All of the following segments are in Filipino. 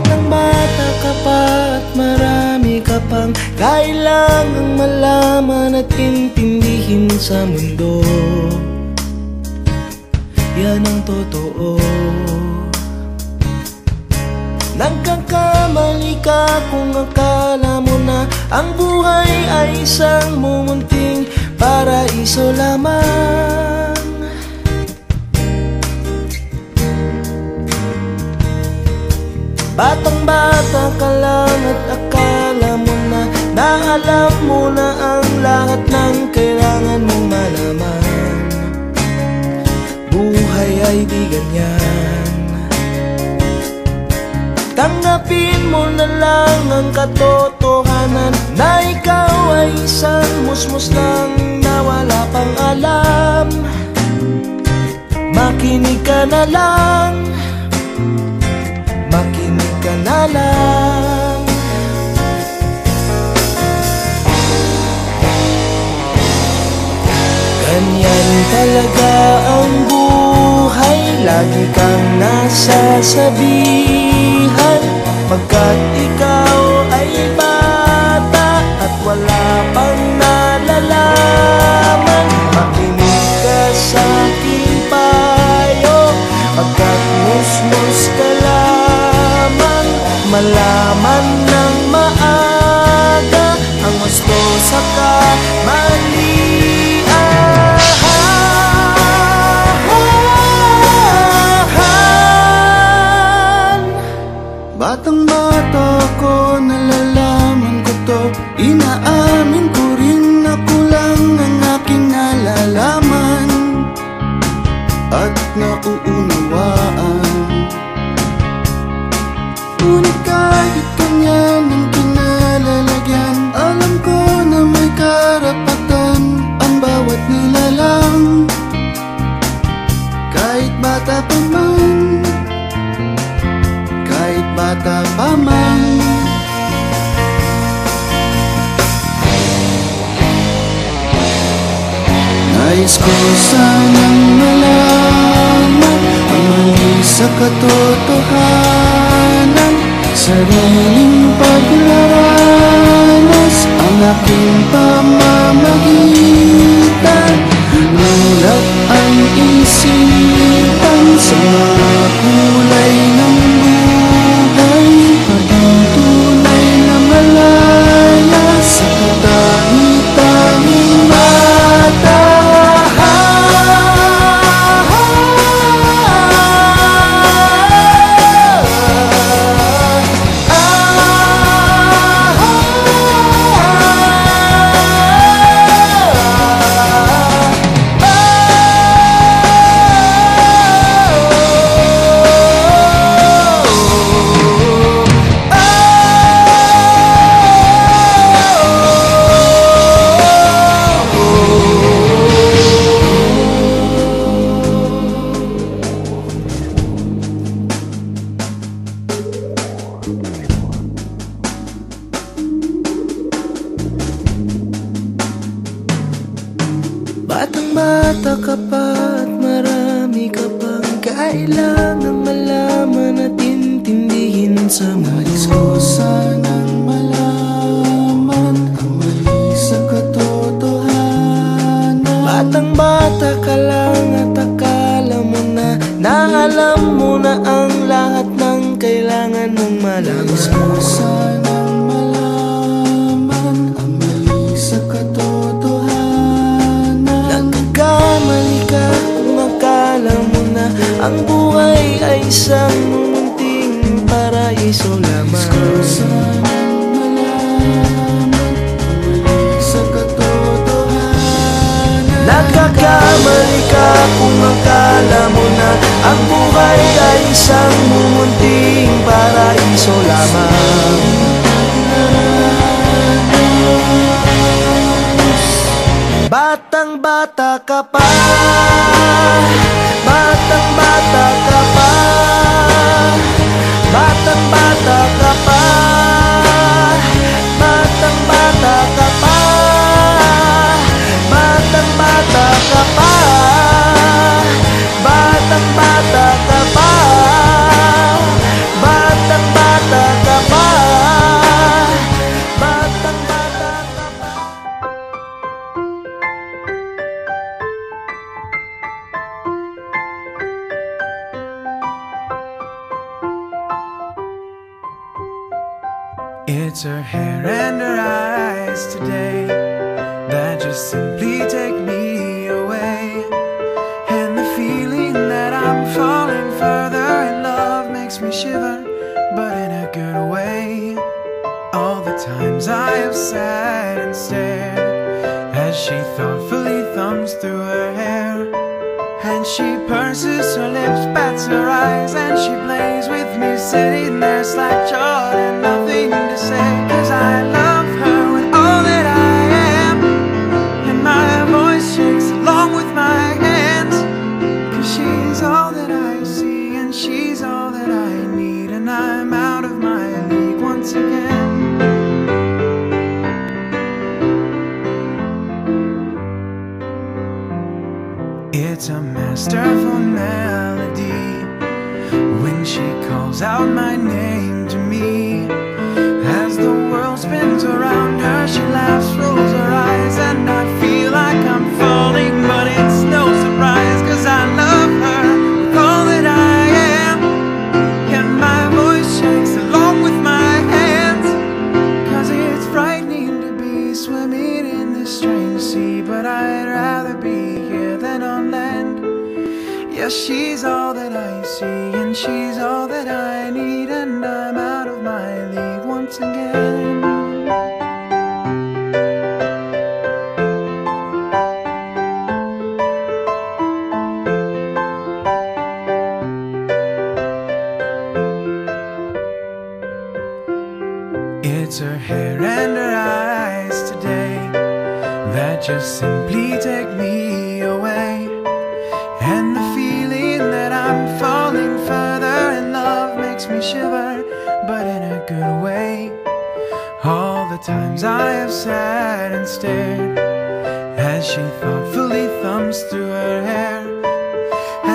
Batang bata ka pa at marami ka pang kailangang malaman at intindihin sa mundo. Yan ang totoo. Nagkakamali ka kung akala mo na ang buhay ay isang mumunting paraiso lamang. Batang bata ka lang at akala mo na alam mo na ang lahat ng kailangan mong malaman. Buhay ay di ganyan. Tanggapin mo na lang ang katotohanan na ikaw ay isang musmus lang na wala pang alam. Makinig ka na lang, makinig ka na lang. Ganyan talaga ang buhay, lagi kang nasasabihan, pagkat ikaw ay bata at wala pang nalalaman. Makinig ka sa aking payo, pagkat musmus ka lamang. Malaman ng maaga ang gusto sa kamalian. Batang bata ko, nalalaman ko to, inaamin ko rin na kulang ang aking nalalaman at nauunawaan. Ngunit kahit ganyan ang kinalalagyan, alam ko na may karapatan ang bawat nilalang. Kahit bata pa man, kahit bata pa man. Nais ko sanang malaman ang mali sa katotohanan, sariling paglaranas ang aking pamamagitan. Nulat ang isipan sa mga kulay ng buhay, maging tunay na malaya sa katangi-tanging mata. Batang bata ka pa at marami ka pang kailangang malaman at intindihin sa mundo. Nais ko sanang malaman ang mali sa katotohanan. Batang bata ka lang at akala mo na alam mo na ang lahat ng kailangan mong malaman. Nais ko sanang malaman ang mali sa katotohanan. Nagkakamali ka kung akala mo na ang buhay ay isang munting paraiso lamang. Nais ko sanang malaman ang mali sa katotohanan. Nagkakamali ka kung akala mo na ang buhay ay isang mumunting paraiso lamang. Batang bata ka pa, batang bata ka pa, batang bata ka pa, batang bata ka pa, batang bata ka pa, batang bata ka pa, batang bata It's her hair and her eyes today that just simply take me away. And the feeling that I'm falling further in love makes me shiver, but in a good way. All the times I have sat and stared as she thoughtfully thumbs through her hair, and she purses her lips, bats her eyes, and she plays with me, sitting there slack-jawed and nothing to say. 'Cause I love her with all that I am, and my voice shakes along with my hands. 'Cause she's all that I see, and she's all that I need, and I'm out of my league once again. It's a masterful melody when she calls out my name to me. As the world spins around her, she laughs, rolls her eyes, and I feel like I'm falling, but it's no surprise. 'Cause I love her with all that I am, and my voice shakes along with my hands. 'Cause it's frightening to be swimming in this strange sea, but I'd rather be here than on land. Yeah, she's all that I see, and she's all that I need, and I'm out of my league once again. It's her hair and her eyes today that just simply take me away. And the feeling that I'm falling further in love makes me shiver, but in a good way. All the times I have sat and stared as she thoughtfully thumbs through her hair,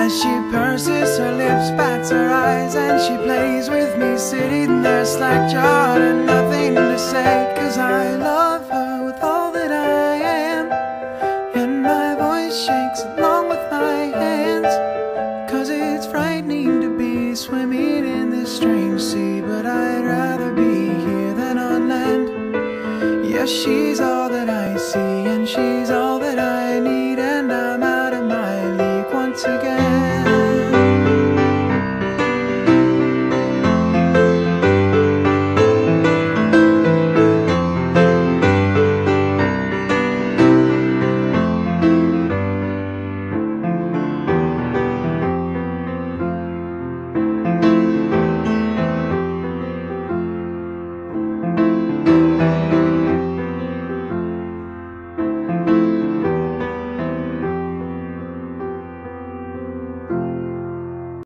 as she purses her lips, bats her eyes, and she plays with me, sitting there slack-jawed and nothing to say. 'Cause I love her with all that I am, and my voice shakes along with my hands. 'Cause it's frightening to be swimming in this strange sea, but I'd rather be here than on land. Yeah, she's all that